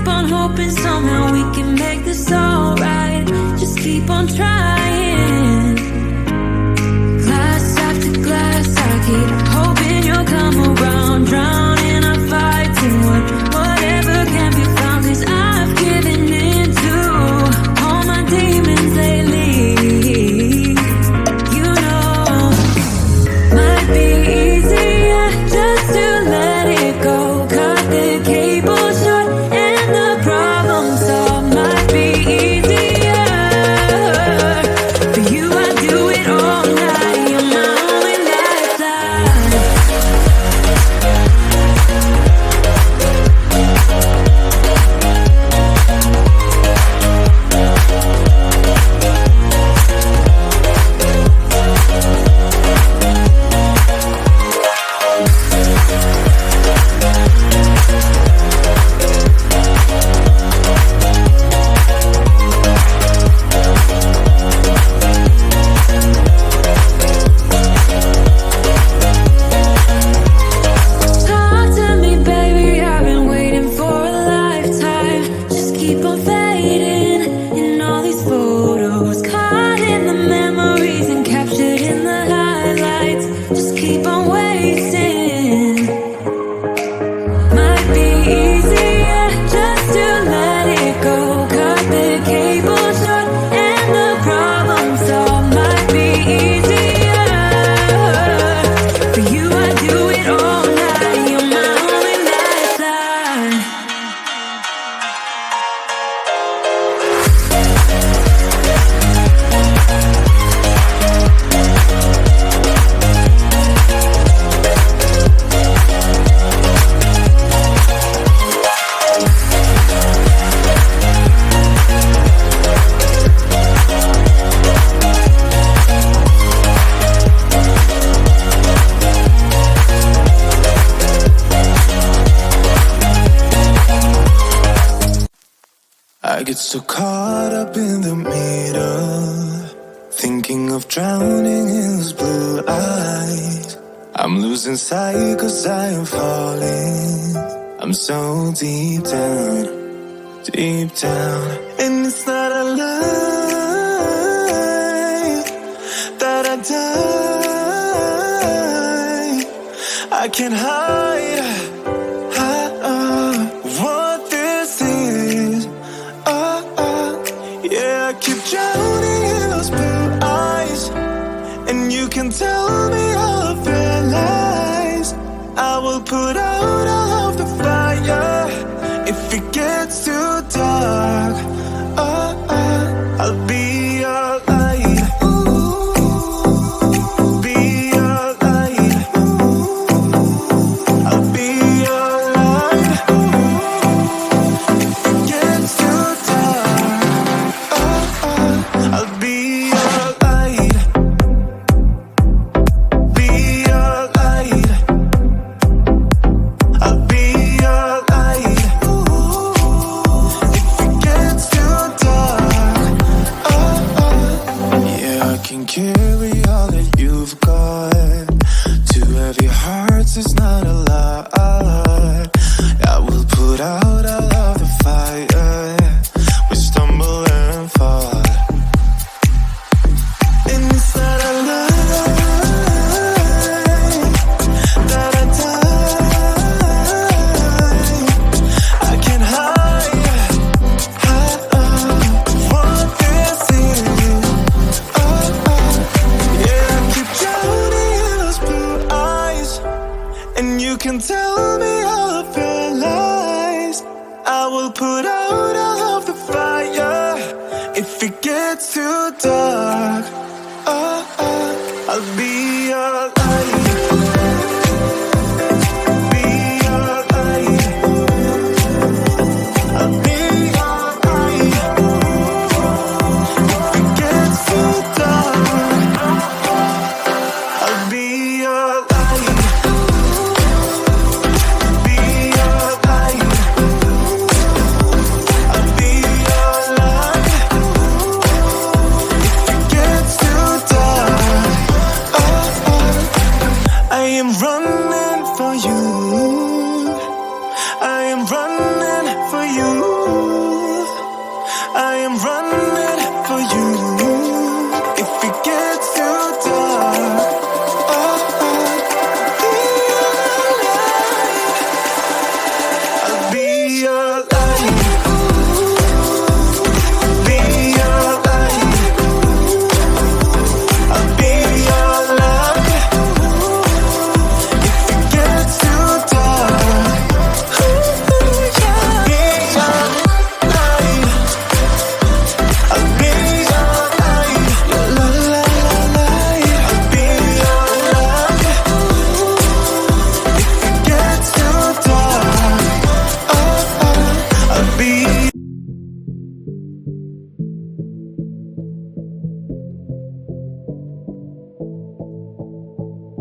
keep on hoping somehow we can make this alright. Just keep on trying. Glass after glass, I keep hoping you'll come around. Drown in our fights and whatever can be found. 'Cause I've given in to all my demons lately. You know, might be easier just to let it go. Cut the cable short and the problem solved. Might be easier for you. I do it all night. You're my only lifeline. Talk to me, baby, I've been waiting for a lifetime. Just keep on fading in all these photos, caught in the memories and captured in the highlights. Just keep on waiting. Might be easier just to let it go. Cut the cable short and the problem solved. Might be easier for you. I do it all night. You're my only lifeline. I get so caught up in the middle, thinking of drowning in those blue eyes. I'm losing sight 'cause I am falling. I'm so deep down, and it's not a lie that I die. I can't hide what this is. Yeah, I keep drowning in those blue eyes, and you can tell me all of your lies. I will put out all of the fire if it gets too dark. I'll be your light. Be your light. I'll be your light. If it gets too dark, I'll be your light. Be your light. I'll be your light. If it gets too dark, yeah, I can carry all that you've got. Two heavy hearts is not a lot. I will put out all of the fire. We stumble and fall. And it's not a lie that I die. I can't hide what this is. Yeah, I keep drowning in those blue eyes, and you can tell me all of your lies. I will put out all of the fire if it gets too dark. I'll be your light. Be your light. I'll be your light. If it gets too dark, I'll be your light. Be your light. I'll be your light. If it gets too dark. I'll be your light. Be your light. I'll be your love. If it gets too dark, I'll be your light. I'll be your light. La la la la. I'll be your love. If it gets too dark, I'll be.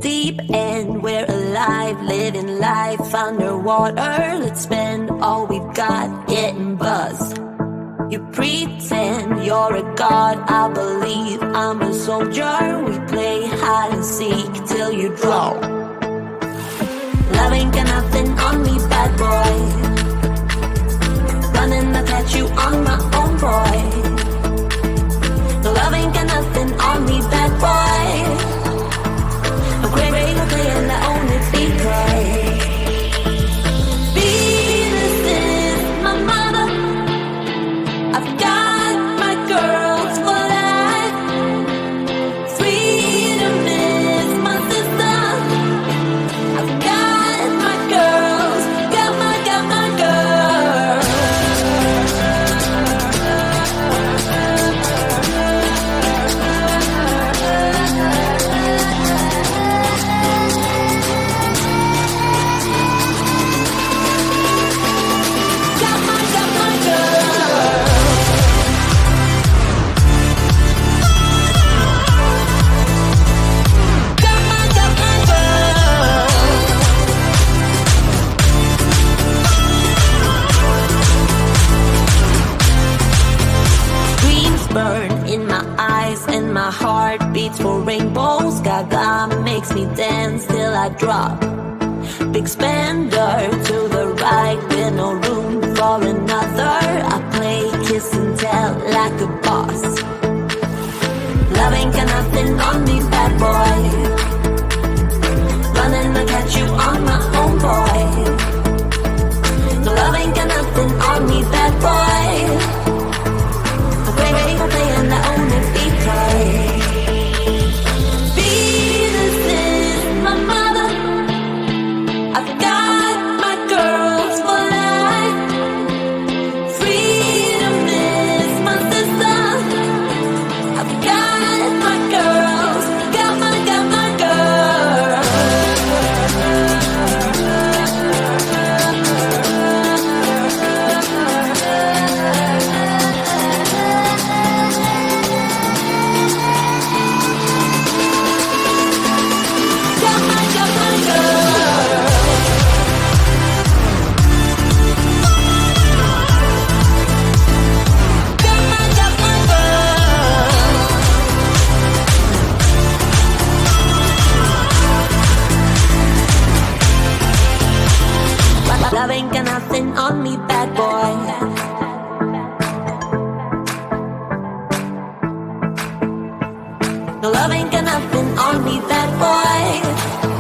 Deep end, we're alive, living life underwater. Let's spend all we've got getting buzzed. You pretend you're a god, I believe I'm a soldier. We play hide and seek till you draw. Love ain't got nothing on me, bad boy. Running, I'll catch you on my own, boy. No, love ain't got nothing on me, bad boy. I'm great, I'm playing I own it, because Venus is my mother. I've got my girls for life. Freedom is my sister. I've got my girls, got my girls. Got my girls. Got my girls. Dreams burn in my eyes and my heart beats for rainbows. Gaga makes me dance till I drop. Big spender to the right with no room for another. I play kiss and tell like a boss. Love ain't got nothing on me, bad boy. Running, I catch you on my own, boy. No, love ain't got nothing on me, bad boy. I'm great, I'm playing I own it, because Venus is my mother. I've got my girls for life. Freedom is my sister. I've got my girls, got my girls. Got my girls. Got my girls. Love ain't got nothing on me, bad boy. No, love ain't got nothing on me, bad boy.